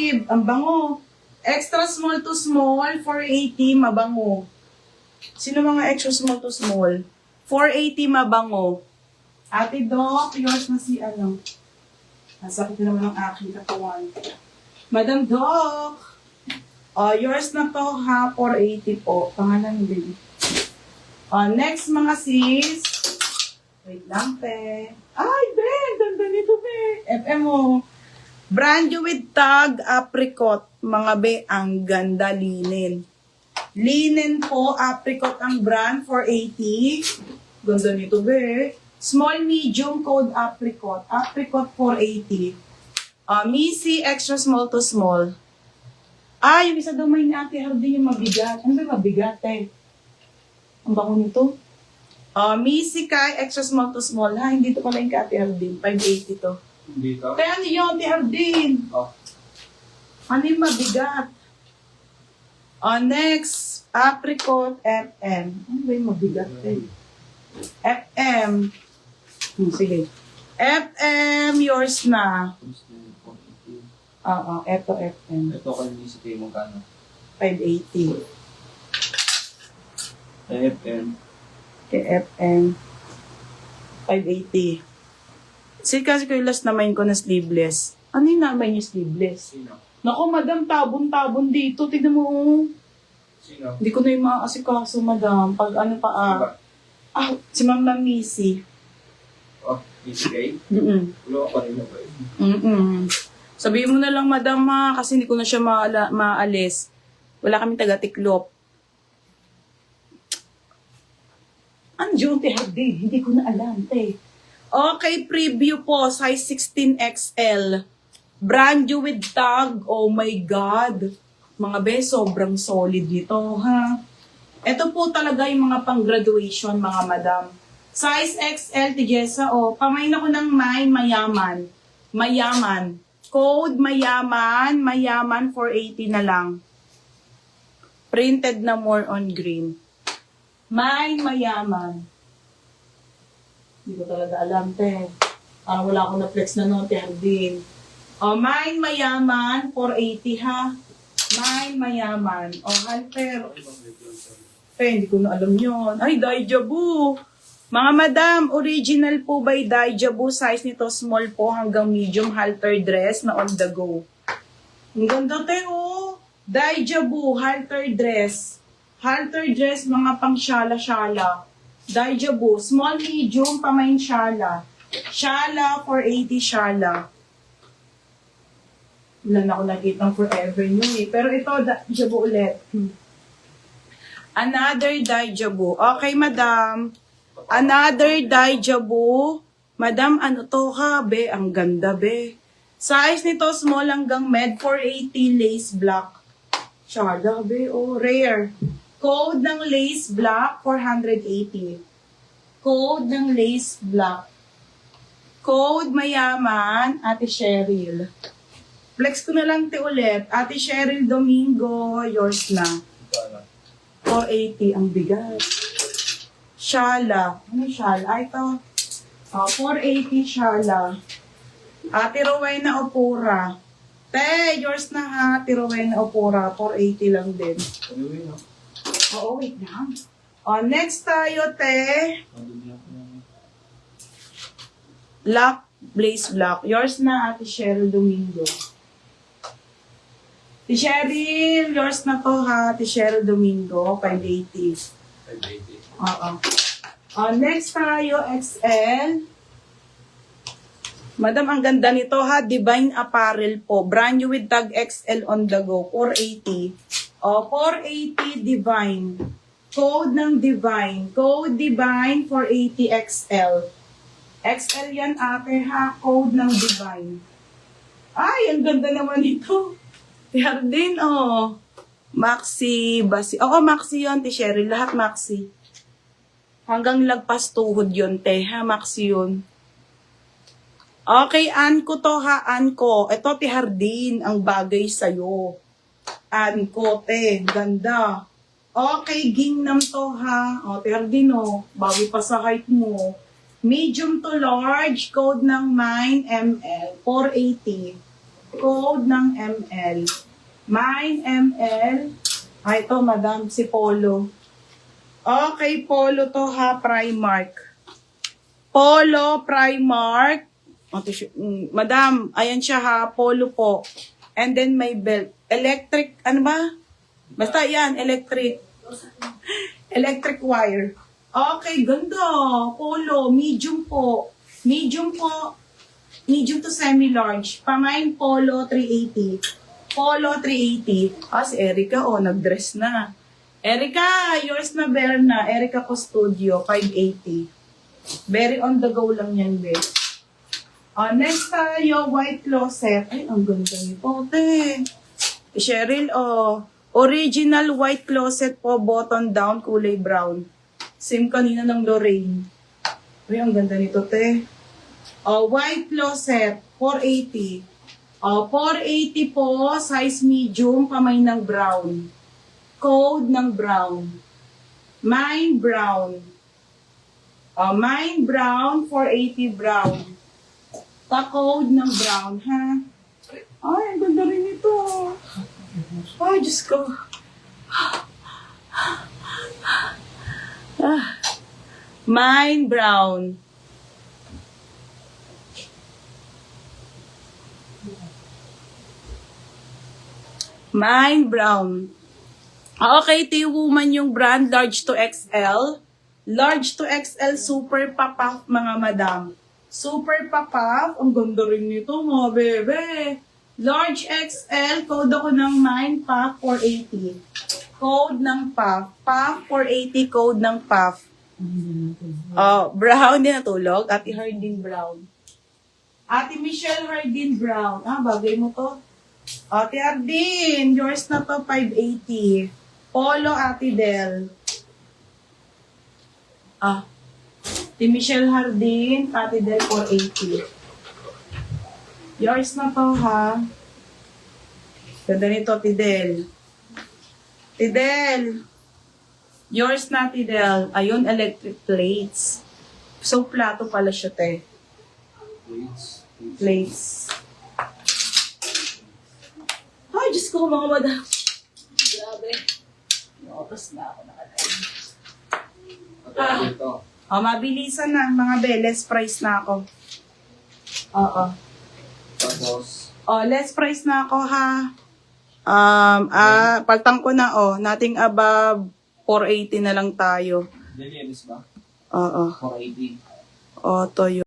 Exclusive. Ang bango. Extra small to small, 480, mabango. Sino mga extra small to small? 480, mabango. Ate Doc, yours na si ano. Nasakit na naman ang aking katawan. Madam Doc, yours na to ha, 480 po. Pangalan ni baby. Next mga sis. Wait lang, pe. Ay, Ben! Ganda nito, be. FM mo. Brand new with tag, apricot. Mga be, ang ganda, linen. Linen po, apricot ang brand, 480. Ganda nito, be. Small, medium, code apricot. Apricot, 480. Missy, extra small to small. Yung isa daw may Ate Hardy yung mabigat. Ano ba mabigat, eh? Ang bango nito. Missy Kai, extra small to small, ha? Hindi to pala yung kay Ate Hardin. 580 to. Hindi to? Kaya ano yun, Ate Hardin? Ano yung mabigat? Next, apricot, FM. Ano ba yung mabigat, eh? FM. Sige. FM, yours na. Eto FM. Ito kayo ni si Kay magkano? 580. FM. Kay FM. 580. Sige kasi ko yung last na main ko na sleeveless. Ano yung naman yung sleeveless? Sino? Naku, madam, tabon-tabon dito. Tignan mo. Sino? Hindi ko na yung maasikaso, madam. Pag ano pa, si Ma'am Missy. Si Kay? Wala ka rin na ba Mm-mm. Sabihin mo na lang, madam, ha, kasi hindi ko na siya maalis. Wala kaming taga-tiklop. Andiyon, te, Hardy. Hindi ko na alam, te. Okay, preview po. Size 16XL. Brand new with tag. Oh my God. Mga be, sobrang solid nito, ha. Ito po talaga yung mga pang-graduation, mga madam. Size XL, Tigesa, pamain ako ng mayaman. Mayaman. Code mayaman, 480 na lang. Printed na more on green. Mayaman. Hindi ko talaga alam, te. Wala akong na-flex na noon, te Hardin. Mayaman, 480 ha. Mayaman. Halper. Hindi ko na alam yun. Ay, Daijabu. Mga madam, original po by Daijabu. Size nito small po hanggang medium halter dress na on the go. Ang ganda, te, Daijabu, halter dress. Halter dress, mga pang syala-syala. Daijabu, small, medium, pamain syala. Syala, 480 syala. Wala na ako nakitang forever nyo, eh. Pero ito, Daijabu ulit. Another Daijabu. Okay, madam. Another Daijabu. Madam, ano to ha, be? Ang ganda, be. Size nito, small hanggang med, 480 lace black. Syala, be. Rare. Code ng lace black, 480. Code ng lace black. Code mayaman, Ate Cheryl. Flex ko na lang ulit. Ate Cheryl Domingo, yours na. 480, ang bigat. Shala. Ano yung shala? Ito. 480 shala. Ate Rowena Opura. Te, yours na ha. Ate Rowena Opura, 480 lang din. Wait lang. Next tayo, te. Black, blaze black. Yours na, Ate Cheryl Domingo. Ate Cheryl, yours na to ha. Ate Cheryl Domingo, 580. 580. Next tayo, XL. Madam, ang ganda nito ha. Divine Apparel po. Brand new with tag XL on the go. 480. 480 Divine. Code ng Divine. Code Divine 480 XL. XL yan ate ha. Code ng Divine. Ay, ang ganda naman ito. Hardin, Maxi, Basi. Maxi yun, Te Cheryl. Lahat Maxi. Hanggang lagpas tuhod yun, te, ha? Maxi yun. Okay, Anko to, ha? Anko. Ito, Te Hardin, ang bagay sa'yo. Anko, te. Ganda. Okay, gingnam to, ha? Te Hardin, bawi pa sa height mo. Medium to large, code ng 9 ml, 480. code ng ML. Mine ML. Ay, ito, madam, si Polo. Okay, Polo to ha, Primark. Polo, Primark. Madam, ayan siya ha, Polo po. And then may belt. Electric, ano ba? Basta yan, electric. Electric wire. Okay, ganda. Polo, medium po. Medium po. Medium to semi-large. Pamain Polo 380. Polo 380. Si Erica, nag-dress na. Erica, yours na Berna. Erica Custodio, 580. Very on the go lang yan, be. Next tayo, white closet. Ay, ang ganda nito, te. Cheryl, original white closet po, button down, kulay brown. Same kanina ng Lorraine. Ay, ang ganda nito, te. White closet, 480. 480 po, size medium, kamay ng brown. Code ng brown. Mine brown. Mine brown, 480 brown. Code ng brown, ha? Ay, ang ganda rin ito. Ay, Diyos ko. Mine brown. Mine brown. Okay, T-Woman yung brand, large to XL. Large to XL, super papaf, mga madam. Super papaf. Ang ganda rin nito, mga bebe. Large XL, code ako ng mine, PAF 480. Code ng PAF. PAF 480, code ng PAF. Brown din natulog. Ate Hardin Brown. Ate Michelle Hardin Brown. Bagay mo to. Ate Hardin, yours na to, 580. Polo, Ate Del. Ate Michelle Hardin, Ate Del, 480. Yours na to, ha? Ganda nito, Tidel. Tidel. Yours na, Tidel. Ayun, electric plates. So, plato pala siya, te. Plates. Ay, Diyos ko, mga madam. Grabe. Oras na ako nakatayo. Ito. Mabilisan na, mga beles price na ako. Oo. Tapos, Less price na ako, ha? Pagtang ko na, nothing above 480 na lang tayo. Delianis ba? Oo. 480. To yun.